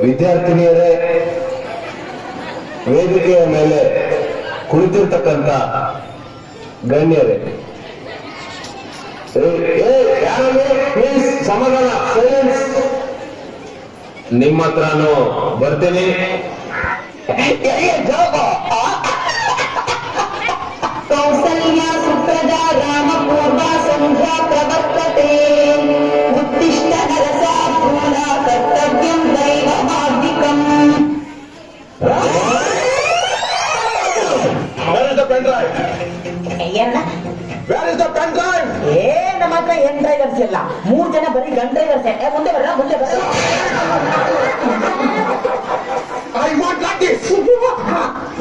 ವಿದ್ಯಾರ್ಥಿನಿಯರೇ, ವೇದಿಕೆಯ ಮೇಲೆ ಕುಳಿತಿರ್ತಕ್ಕಂಥ ಗಣ್ಯರೇ, ಪ್ಲೀಸ್ ಸಮಾಧಾನ, ಸೈಲೆನ್ಸ್. ನಿಮ್ಮ ಹತ್ರನೂ ಬರ್ತೀನಿ. ಕೌಸಲ್ಯ ಸುಪ್ರಜಾ ರಾಮ ಪೂರ್ವ ಸಂಧ್ಯಾ ಪ್ರವರ್ತತೆ ಉತ್ತಿಷ್ಟ ನರಸಾರ್ಧೂಲ ಕರ್ತವ್ಯಂ ದೈವಮಾರ್ಧಿಕಂ. ನಮ್ಮ ಹತ್ರ ಹೆಣ್ ಡ್ರೈವರ್ಸ್ ಇಲ್ಲ, 3 ಜನ ಬರೀ ಗನ್ ಡ್ರೈವರ್ಸ್. ಮುಂದೆ ಬರ ಮುಂದೆ ಬರ.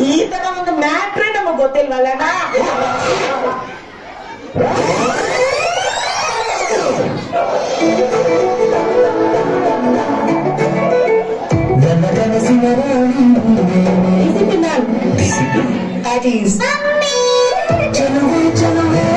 ಈ ತರ ಒಂದು ಮ್ಯಾಟ್ರೇ ನಮಗ್ ಗೊತ್ತಿಲ್ವಲ್ಲ. ನನ್ನ ಕನಸಿನ ರಾಣಿ ಚಲುವೆ ಚಲುವೆ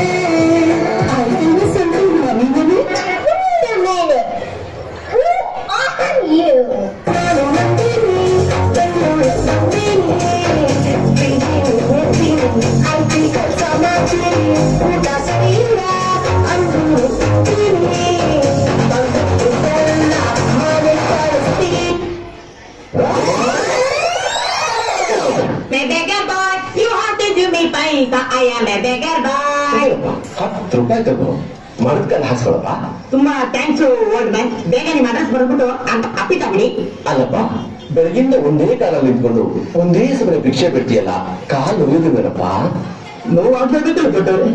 I am a beggar boy. 10 ರೂಪಾಯಿ ತಗೋ, ಮರದ್ಕಲ್ಲಿ ಹಾಕ್ಸ್ಕೊಳಪ್ಪ. ತುಂಬಾ ಥ್ಯಾಂಕ್ಸ್ ಓಲ್ಡ್ ಮ್ಯಾನ್. ಬೇಗ ನಿಮ್ಮ ಅಡ್ರೆಸ್ ಬರ್ಬಿಟ್ಟು ಅಪ್ಪಿತ ಬಿಡಿ. ಅಲ್ಲಪ್ಪ, ಬೆಳಗಿಂದ ಒಂದೇ ಕಾಲಲ್ಲಿ ನಿಂತ್ಕೊಂಡು ಒಂದೇ ಸಮಯ ಭಿಕ್ಷೆ ಬಿಡ್ತೀಯಲ್ಲ, ಕಾಲು ಉಳಿದಿದ್ದಾರಪ್ಪ. ನೋವು ಆಗ್ಬೇಕಿತ್ತು ದೊಡ್ಡವ್ರೆ.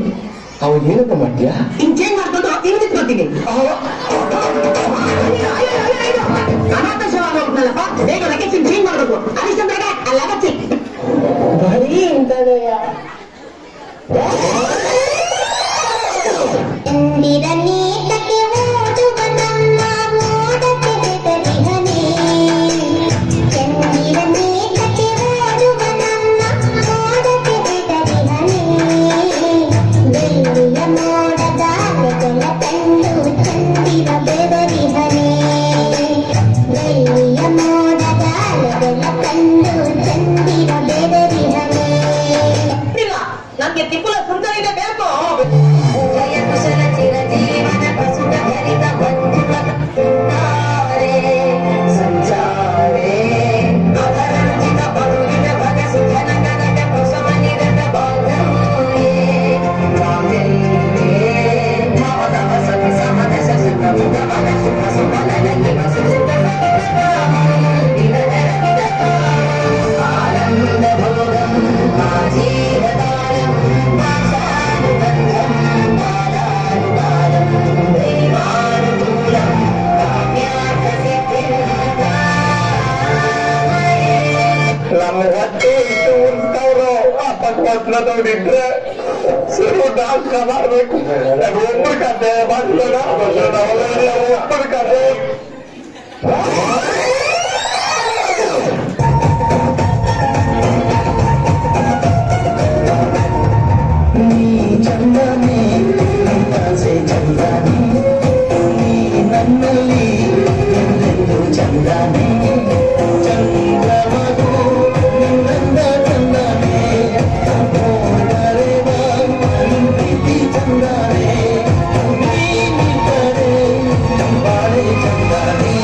ಅವಾಗ ಏನಪ್ಪ ಮಾಡ್ತೀಯಾ? ಹಿಂಗ್ ಚೇಂಜ್ ಮಾಡ್ಕೊಂಡು ಹಿಂಗ್ ನಿಂತ್ಕೊತೀನಿ. ಅನಾಥಶವಾಗಿ ಹೋಗ್ನಲ್ಲಪ್ಪ, ಬೇಗ ಲೊಕೇಶನ್ ಚೇಂಜ್ ಮಾಡ್ಬೇಕು. ಅದಿಷ್ಟು ಬೇಗ ಅಲ್ಲ ಬಚ್ಚಿ ಬರೀ ಇಂಥದೆಯ. ಇಂದಿರನೇತಕ್ಕೆ ಓದುವ ನಮ್ಮ ಮೋಡಕ್ಕೆ ಬೆದರಿಹನೆ. ಚಂದಿರನೇತಕ್ಕೆ ಓದುವ ನಮ್ಮ ಮೋಡಕ್ಕೆ ಬೆದರಿಹನೆ. ಬೆಳ್ಳಿಯ ಮೋಡದ ಬೆದಲ ಕಂಡು ಚಂದಿರ ಬೆದರಿಹನೆ. ಬೆಳ್ಳಿಯ ಮೋಡದ ಬೆದಲ ಕಂಡು ಚಂದಿರ ಬೆದರಿಹನೆ. ನನ್ಗೆ ತಿಪ್ಪಲ ಸುಂದರ ಇದೆ ಬೇಕು. ನೋಡಿದ್ರೆ ಸರು ಡಾನ್ಸ್ ಮಾಡಬೇಕು. ಒಬ್ಬರು ಕತೆ ಒಬ್ಬರು ಕತೆ. ನೀ ಚಂದನೆ ಆಸೆ ಚಂದನೆ, ನೀ ನನ್ನಲ್ಲಿ ಎಂದೆಂದು ಚಂದನೆ. ಚಂದ್ರಮಗು ನಿನ್ನಂದ ಚಂದನೆ, ಹೋದರೆವ ಪ್ರೀತಿ ಚಂದನೆ. ನೀನಿದ್ದರೆ ಬಾಳೆ ಚಂದನೆ.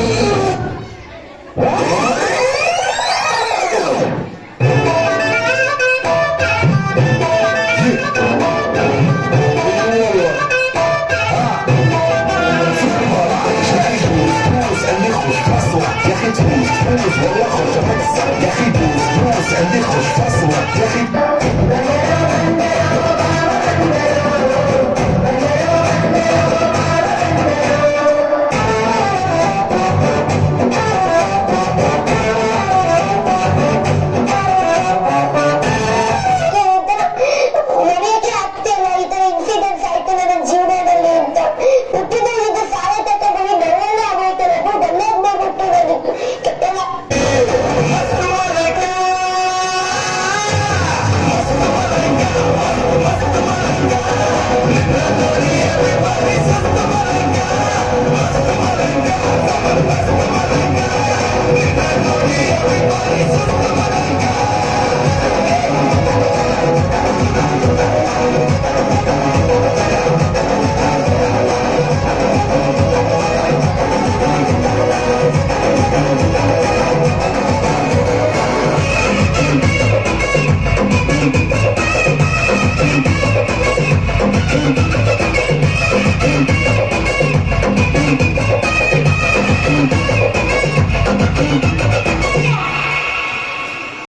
Yes,